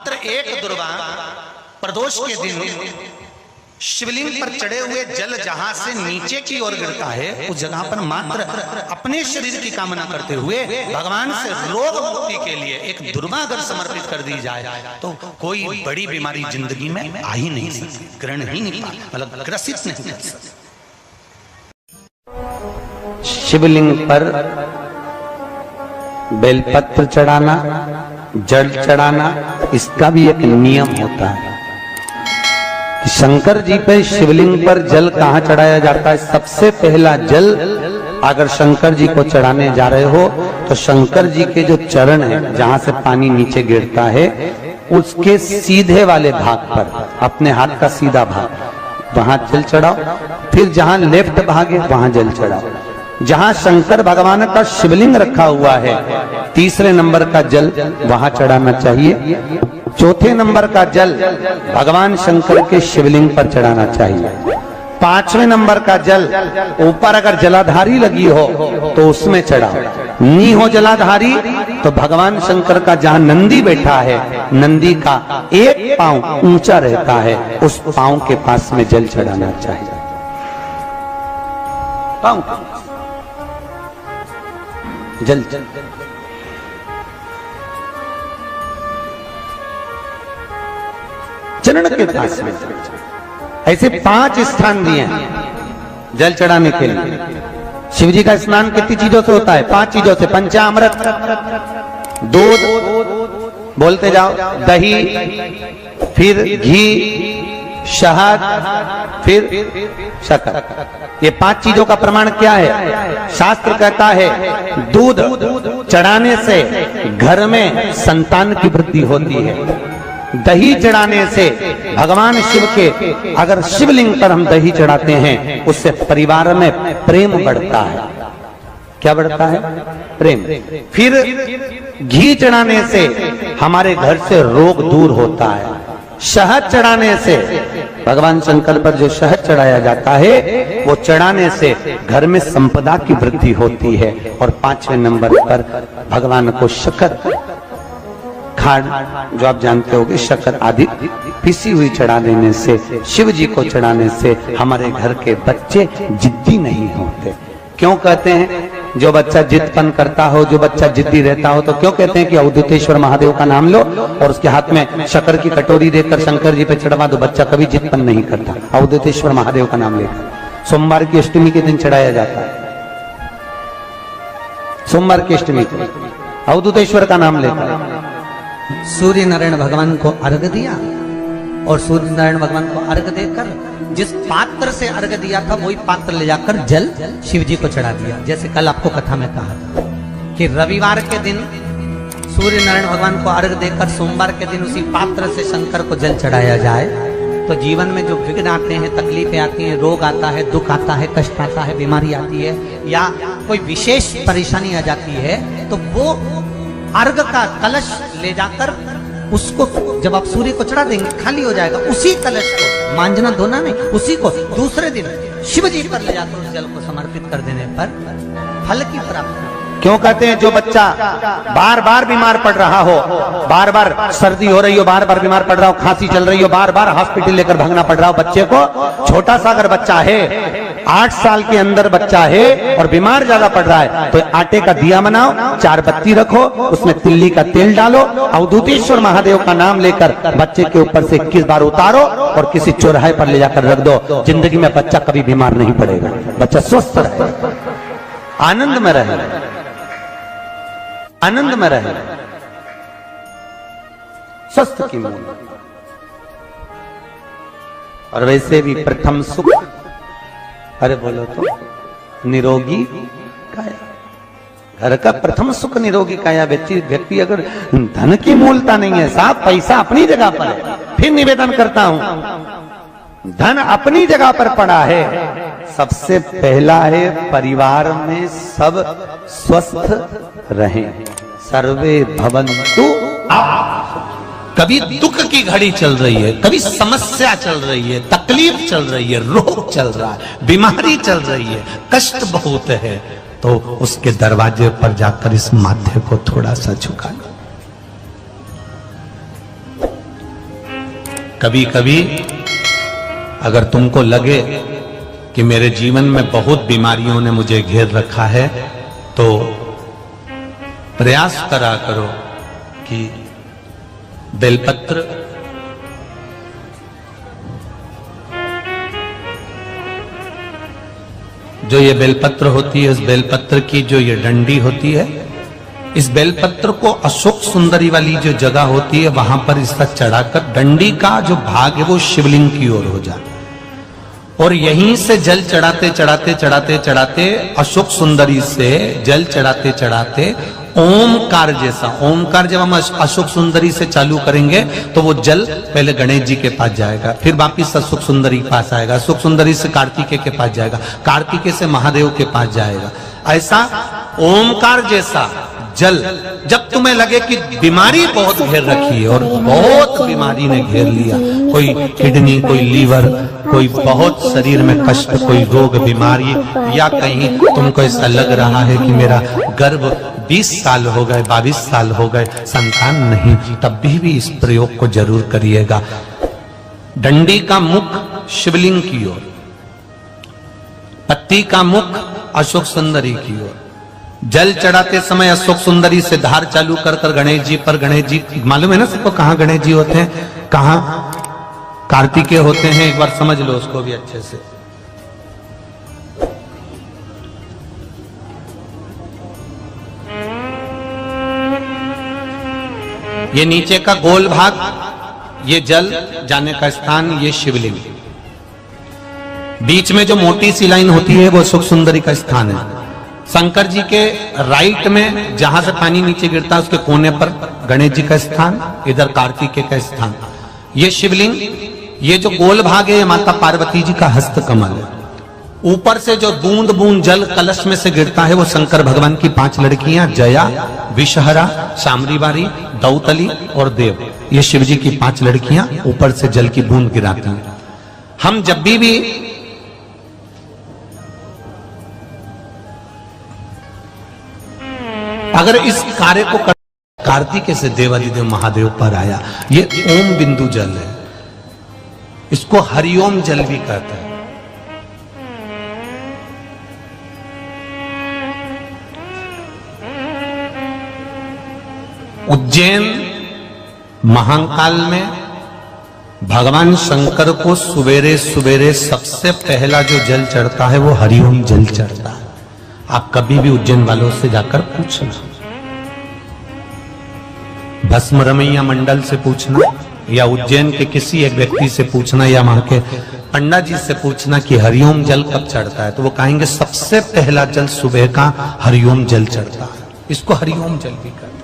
एक दुर्वा प्रदोष के दिन शिवलिंग पर चढ़े हुए जल जहां से नीचे की ओर गिरता है, उस जगह पर मात्र अपने शरीर की कामना करते हुए भगवान से रोग मुक्ति के लिए एक दुर्वा अगर समर्पित कर दी जाए तो कोई बड़ी बीमारी जिंदगी में आ ही नहीं सकती, ग्रहण ही नहीं पाती, मतलब ग्रसित नहीं कर सकती। शिवलिंग पर बेलपत्र चढ़ाना, जल चढ़ाना, इसका भी एक नियम होता है। शंकर जी पे शिवलिंग पर जल कहाँ चढ़ाया जाता है? सबसे पहला जल अगर शंकर जी को चढ़ाने जा रहे हो तो शंकर जी के जो चरण है, जहां से पानी नीचे गिरता है, उसके सीधे वाले भाग पर, अपने हाथ का सीधा भाग, वहां जल चढ़ाओ। फिर जहां लेफ्ट भाग है वहां जल चढ़ाओ। जहां शंकर भगवान का शिवलिंग रखा हुआ है, तीसरे नंबर का जल वहां चढ़ाना चाहिए। चौथे नंबर का जल भगवान शंकर के शिवलिंग पर चढ़ाना चाहिए। पांचवें नंबर का जल ऊपर अगर जलाधारी लगी हो तो उसमें चढ़ाओ। नहीं हो जलाधारी तो भगवान शंकर का जहां नंदी बैठा है, नंदी का एक पांव ऊंचा रहता है, उस पांव के पास में जल चढ़ाना चाहिए। पांव जल चरण के पास में। ऐसे 5 स्थान दिए हैं जल चढ़ाने के लिए। शिव जी का स्नान कितनी चीजों से होता है? 5 चीजों से। पंचामृत, दूध, बोलते जाओ, दही, फिर घी, शहद, फिर शक्कर। ये 5 चीजों का प्रमाण क्या है? शास्त्र कहता है दूध चढ़ाने से घर में संतान की वृद्धि होती है। दही चढ़ाने से भगवान शिव के, अगर शिवलिंग पर हम दही चढ़ाते हैं, उससे परिवार में प्रेम बढ़ता है। क्या बढ़ता है? प्रेम। फिर घी चढ़ाने से हमारे घर से रोग दूर होता है। शहद चढ़ाने से, भगवान शंकर पर जो शहद चढ़ाया जाता है, वो चढ़ाने से घर में संपदा की वृद्धि होती है। और 5वें नंबर पर भगवान को शक्कर, खांड, जो आप जानते होंगे, शक्कर आदि पिसी हुई चढ़ा देने से, शिव जी को चढ़ाने से हमारे घर के बच्चे जिद्दी नहीं होते। क्यों कहते हैं? जो बच्चा जिद्दपन करता हो, जो बच्चा जिद्दी रहता हो, तो क्यों कहते हैं कि अवधूतेश्वर महादेव का नाम लो और उसके हाथ में शक्कर की कटोरी देकर शंकर जी पे चढ़वा दो, बच्चा कभी जिद्दपन नहीं करता। अवधूतेश्वर महादेव का नाम लेकर सोमवार की अष्टमी के दिन चढ़ाया जाता है। सोमवार की अष्टमी को अवधूतेश्वर का नाम लेकर सूर्य नारायण भगवान को अर्घ दिया और सूर्य नारायण भगवान को अर्घ देकर जिस पात्र से अर्घ दिया था वही पात्र ले जाकर जल शिव जी को चढ़ा दिया। जैसे कल आपको कथा में कहा था कि रविवार के दिन सूर्य नारायण भगवान को अर्घ देकर सोमवार के दिन उसी पात्र से शंकर को जल चढ़ाया जाए तो जीवन में जो विघ्न आते हैं, तकलीफें आती हैं, रोग आता है, दुख आता है, कष्ट आता है, बीमारी आती है या कोई विशेष परेशानी आ जाती है, तो वो अर्घ का कलश ले जाकर उसको जब आप सूर्य को चढ़ा देंगे खाली हो जाएगा। उसी कलश को मांझना धोना नहीं, उसी को दूसरे दिन शिव जी पर ले जाकर उस जल को समर्पित कर देने पर फल की प्राप्ति। क्यों कहते हैं जो बच्चा बार बार बीमार पड़ रहा हो, बार बार सर्दी हो रही हो, बार बार बीमार पड़ रहा हो, खांसी चल रही हो, बार बार हॉस्पिटल लेकर भागना पड़ रहा हो बच्चे को, छोटा सा अगर बच्चा है, 8 साल के अंदर बच्चा है और बीमार ज्यादा पड़ रहा है, तो आटे का दिया बनाओ, 4 बत्ती रखो, उसमें तिल्ली का तेल डालो, अवधूतेश्वर महादेव का नाम लेकर बच्चे के ऊपर से 21 बार उतारो और किसी चौराहे पर ले जाकर रख दो। जिंदगी में बच्चा कभी बीमार नहीं पड़ेगा, बच्चा स्वस्थ रहे, आनंद में रहे, आनंद में रहे, स्वस्थ की मूल। और वैसे भी प्रथम सुख, अरे बोलो तो, निरोगी काया। घर का प्रथम सुख निरोगी काया। व्यक्ति अगर धन की मूलता नहीं है, साफ पैसा अपनी जगह पर है, फिर निवेदन करता हूं, धन अपनी जगह पर पड़ा है, सबसे पहला है परिवार में सब स्वस्थ रहें, सर्वे भवन्तु। कभी दुख की घड़ी चल रही है, कभी समस्या चल रही है, तकलीफ चल रही है, रोग चल रहा है, बीमारी चल रही है, कष्ट बहुत है, तो उसके दरवाजे पर जाकर इस माथे को थोड़ा सा झुका लो। कभी कभी अगर तुमको लगे कि मेरे जीवन में बहुत बीमारियों ने मुझे घेर रखा है, तो प्रयास करा करो कि बेलपत्र जो ये बेलपत्र होती है, इस बेलपत्र की जो ये डंडी होती है, इस बेलपत्र को अशोक सुंदरी वाली जो जगह होती है वहां पर इसका चढ़ाकर डंडी का जो भाग है वो शिवलिंग की ओर हो जाए, और यहीं से जल चढ़ाते चढ़ाते चढ़ाते चढ़ाते अशोक सुंदरी से जल चढ़ाते चढ़ाते ओमकार जैसा, ओमकार जब हम अशोक सुंदरी से चालू करेंगे तो वो जल पहले गणेश जी के पास जाएगा, फिर वापिस अशोक सुंदरी के पास आएगा, अशोक सुंदरी से कार्तिकेय के पास जाएगा, कार्तिकेय से महादेव के पास जाएगा। ऐसा ओमकार जैसा जल, जब तुम्हें लगे कि बीमारी बहुत घेर रखी है और बहुत बीमारी ने घेर लिया, कोई किडनी, कोई लीवर, कोई बहुत शरीर में कष्ट, कोई रोग बीमारी, या कहीं तुमको ऐसा लग रहा है कि मेरा गर्भ 20 साल हो गए, 22 साल हो गए, संतान नहीं, तब भी इस प्रयोग को जरूर करिएगा। डंडी का मुख शिवलिंग की ओर, पत्ती का मुख अशोक सुंदरी की ओर, जल चढ़ाते समय अशोक सुंदरी से धार चालू कर कर गणेश जी पर, गणेश जी मालूम है ना सबको कहां गणेश जी होते हैं, कहां कार्तिकेय होते हैं, एक बार समझ लो उसको भी अच्छे से। ये नीचे का गोल भाग, ये जल जाने का स्थान, ये शिवलिंग, बीच में जो मोटी सी लाइन होती है वो अशोक सुंदरी का स्थान है। शंकर जी के राइट में जहां से पानी नीचे गिरता है उसके कोने पर गणेश जी का स्थान, इधर कार्तिकेय का स्थान। ये शिवलिंग, ये जो गोल भाग है ये माता पार्वती जी का हस्त कमल है। ऊपर से जो बूंद बूंद जल कलश में से गिरता है वो शंकर भगवान की 5 लड़कियां, जया, विषहरा, शामरीवारी, दौतली और देव, ये शिव जी की 5 लड़कियां ऊपर से जल की बूंद गिराती हैं। हम जब भी अगर इस कार्य को कर, कार्तिकेय से देवाधिदेव महादेव पर आया, ये ओम बिंदु जल है, इसको हरिओम जल भी कहते हैं। उज्जैन महाकाल में भगवान शंकर को सवेरे सवेरे सबसे पहला जो जल चढ़ता है वो हरिओम जल चढ़ता है। आप कभी भी उज्जैन वालों से जाकर पूछना, भस्म रमैया मंडल से पूछना, या उज्जैन के किसी एक व्यक्ति से पूछना, या वहां के पंडा जी से पूछना कि हरिओम जल कब चढ़ता है, तो वो कहेंगे सबसे पहला जल सुबह का हरिओम जल चढ़ता है, इसको हरिओम जल भी कहते हैं।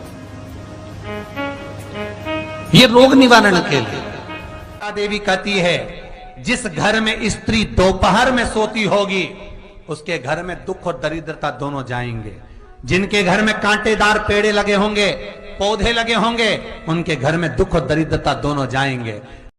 ये रोग निवारण के लिए देवी कहती है, जिस घर में स्त्री दोपहर में सोती होगी उसके घर में दुख और दरिद्रता दोनों जाएंगे। जिनके घर में कांटेदार पेड़े लगे होंगे, पौधे लगे होंगे, उनके घर में दुख और दरिद्रता दोनों जाएंगे।